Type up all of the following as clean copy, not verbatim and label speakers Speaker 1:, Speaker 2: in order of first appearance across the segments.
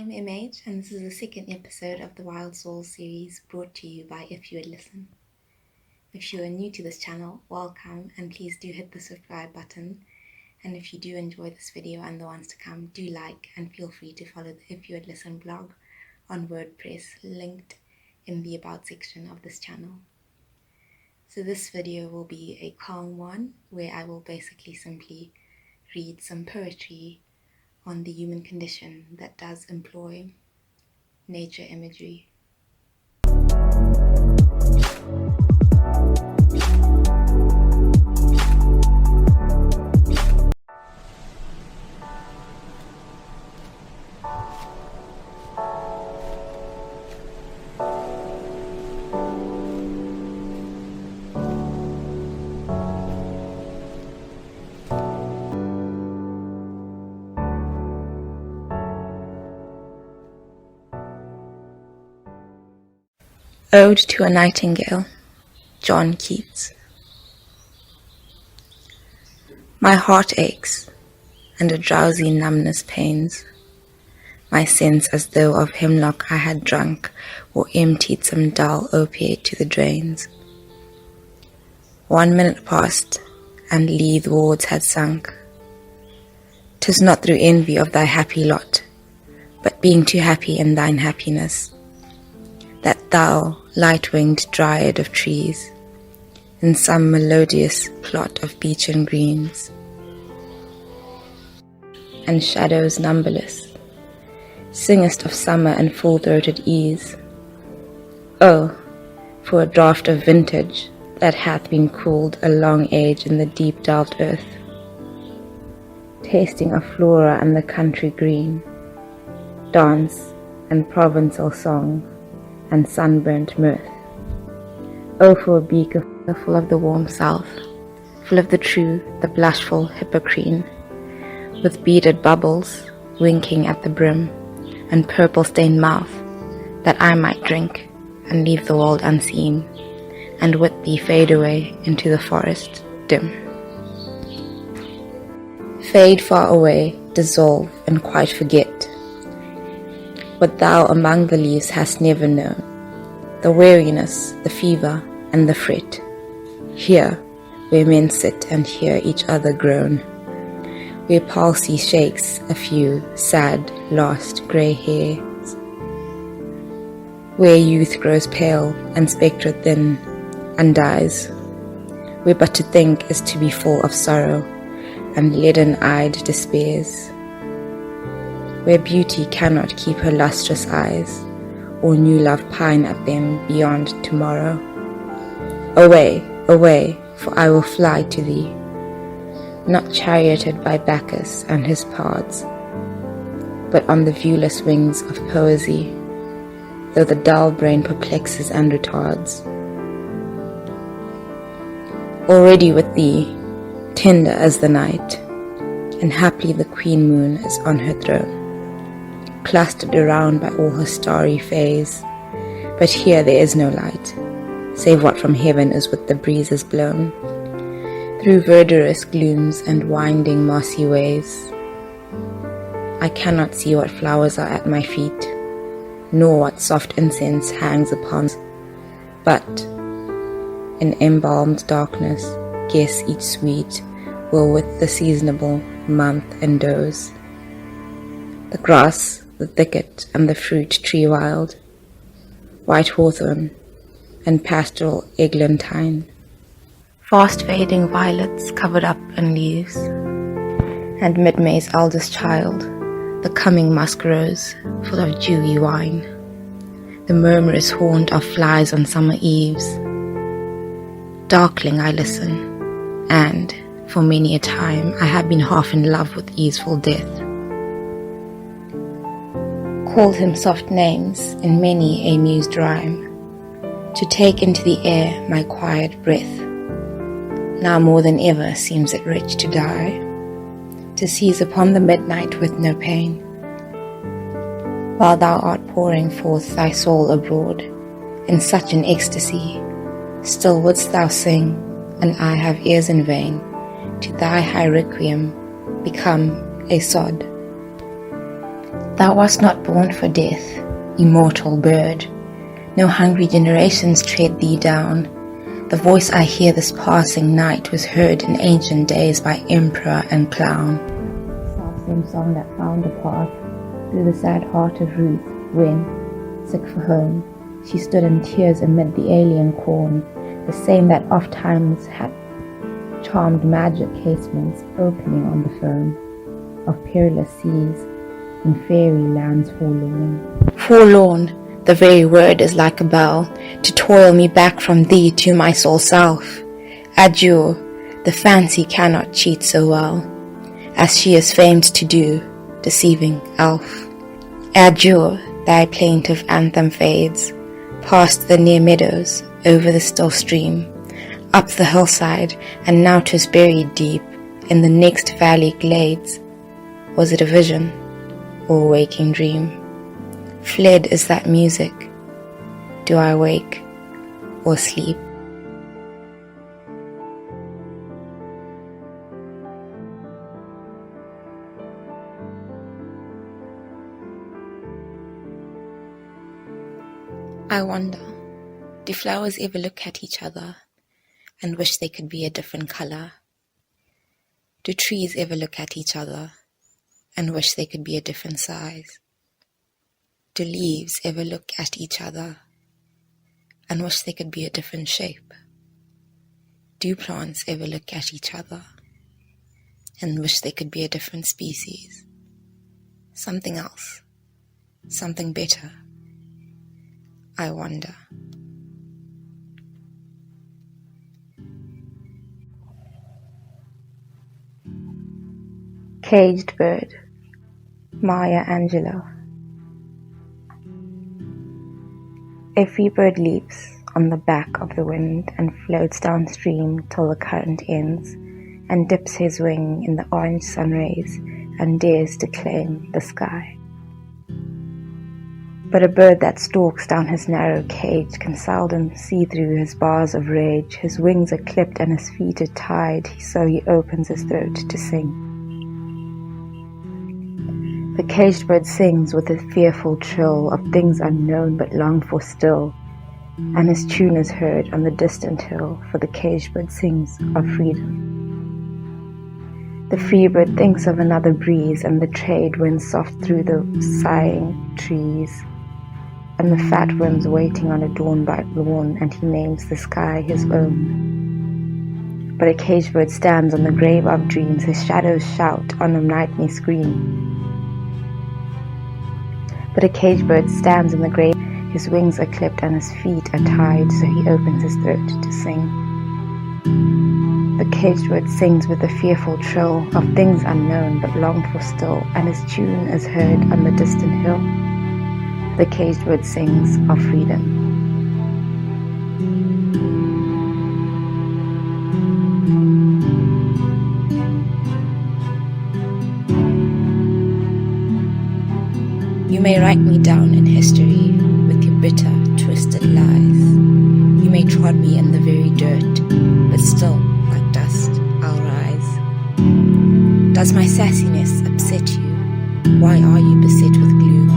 Speaker 1: I'm MH, and this is the second episode of the Wild Soul series brought to you by If You Would Listen. If you are new to this channel, welcome, and please do hit the subscribe button. And if you do enjoy this video and the ones to come, do like and feel free to follow the If You Would Listen blog on WordPress, linked in the About section of this channel. So this video will be a calm one, where I will basically simply read some poetry on the human condition that does employ nature imagery. Ode to a Nightingale, John Keats. My heart aches, and a drowsy numbness pains my sense, as though of hemlock I had drunk, or emptied some dull opiate to the drains. 1 minute passed, and lithe wards had sunk. 'Tis not through envy of thy happy lot, but being too happy in thine happiness, that thou, light-winged dryad of trees, in some melodious plot of beechen greens, and shadows numberless, singest of summer and full-throated ease. Oh, for a draught of vintage that hath been cooled a long age in the deep-delved earth, tasting of flora and the country green, dance and provençal song, and sunburnt mirth. Oh, for a beaker full of the warm south, full of the true, the blushful Hippocrene, with beaded bubbles winking at the brim, and purple-stained mouth, that I might drink and leave the world unseen, and with thee fade away into the forest dim. Fade far away, dissolve, and quite forget what thou among the leaves hast never known, the weariness, the fever, and the fret, here where men sit and hear each other groan, where palsy shakes a few sad, lost grey hairs, where youth grows pale and spectre thin and dies, where but to think is to be full of sorrow and leaden-eyed despairs, where beauty cannot keep her lustrous eyes, or new love pine at them beyond tomorrow. Away, away, for I will fly to thee, not charioted by Bacchus and his pards, but on the viewless wings of poesy, though the dull brain perplexes and retards. Already with thee, tender as the night, and haply the queen moon is on her throne, clustered around by all her starry fays, but here there is no light, save what from heaven is with the breezes blown, through verdurous glooms and winding mossy ways. I cannot see what flowers are at my feet, nor what soft incense hangs upon, but in embalmed darkness guess each sweet will with the seasonable month endoze. The grass, the thicket, and the fruit tree wild, white hawthorn, and pastoral eglantine, fast fading violets covered up in leaves, and mid-May's eldest child, the coming musk rose, full of dewy wine, the murmurous haunt of flies on summer eves. Darkling I listen, and for many a time I have been half in love with easeful death, called him soft names in many a mused rhyme, to take into the air my quiet breath. Now more than ever seems it rich to die, to seize upon the midnight with no pain, while thou art pouring forth thy soul abroad in such an ecstasy. Still wouldst thou sing, and I have ears in vain, to thy high requiem become a sod. Thou wast not born for death, immortal bird. No hungry generations tread thee down. The voice I hear this passing night was heard in ancient days by emperor and clown. Self-same song that found a path through the sad heart of Ruth when, sick for home, she stood in tears amid the alien corn, the same that oft times had charmed magic casements opening on the foam of peerless seas in fairy lands forlorn. Forlorn, the very word is like a bell to toil me back from thee to my sole self. Adieu, the fancy cannot cheat so well as she is famed to do, deceiving elf. Adieu, thy plaintive anthem fades past the near meadows, over the still stream, up the hillside, and now 'tis buried deep in the next valley glades. Was it a vision or a waking dream? Fled is that music. Do I wake or sleep? I wonder, do flowers ever look at each other and wish they could be a different color? Do trees ever look at each other and wish they could be a different size? Do leaves ever look at each other and wish they could be a different shape? Do plants ever look at each other and wish they could be a different species? Something else, something better? I wonder. Caged Bird, Maya Angelou. Every bird leaps on the back of the wind and floats downstream till the current ends, and dips his wing in the orange sun rays and dares to claim the sky. But a bird that stalks down his narrow cage can seldom see through his bars of rage. His wings are clipped and his feet are tied, so he opens his throat to sing. The caged bird sings with a fearful trill of things unknown but longed for still, and his tune is heard on the distant hill, for the caged bird sings of freedom. The free bird thinks of another breeze, and the trade winds soft through the sighing trees, and the fat worms waiting on a dawn-bright lawn, and he names the sky his own. But a caged bird stands on the grave of dreams, his shadows shout on a nightly scream. But a caged bird stands in the grave, his wings are clipped and his feet are tied, so he opens his throat to sing. The caged bird sings with a fearful trill of things unknown but longed for still, and his tune is heard on the distant hill. The caged bird sings of freedom. You may write me down in history with your bitter, twisted lies. You may trod me in the very dirt, but still, like dust, I'll rise. Does my sassiness upset you? Why are you beset with glue?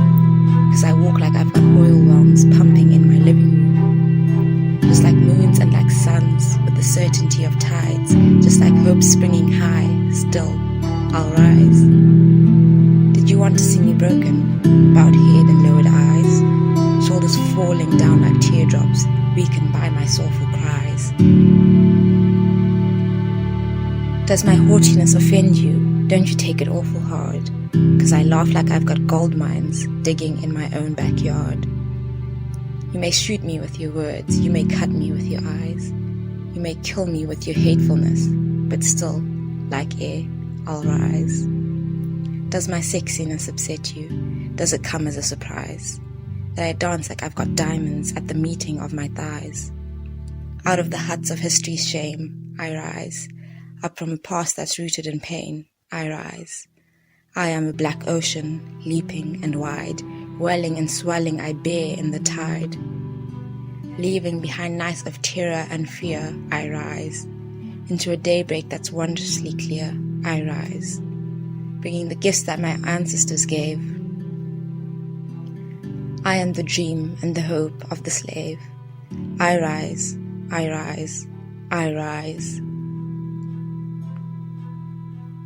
Speaker 1: 'Cause I walk like I've got oil wells pumping in my living room. Just like moons and like suns, with the certainty of tides, just like hope springing high, still, I'll rise. Did you want to see me broken? Bowed head and lowered eyes, shoulders falling down like teardrops, weakened by my soulful cries. Does my haughtiness offend you? Don't you take it awful hard, 'cause I laugh like I've got gold mines digging in my own backyard. You may shoot me with your words, you may cut me with your eyes, you may kill me with your hatefulness, but still, like air, I'll rise. Does my sexiness upset you? Does it come as a surprise that I dance like I've got diamonds at the meeting of my thighs? Out of the huts of history's shame, I rise. Up from a past that's rooted in pain, I rise. I am a black ocean, leaping and wide, welling and swelling I bear in the tide. Leaving behind nights of terror and fear, I rise. Into a daybreak that's wondrously clear, I rise. Bringing the gifts that my ancestors gave, I am the dream and the hope of the slave. I rise, I rise, I rise.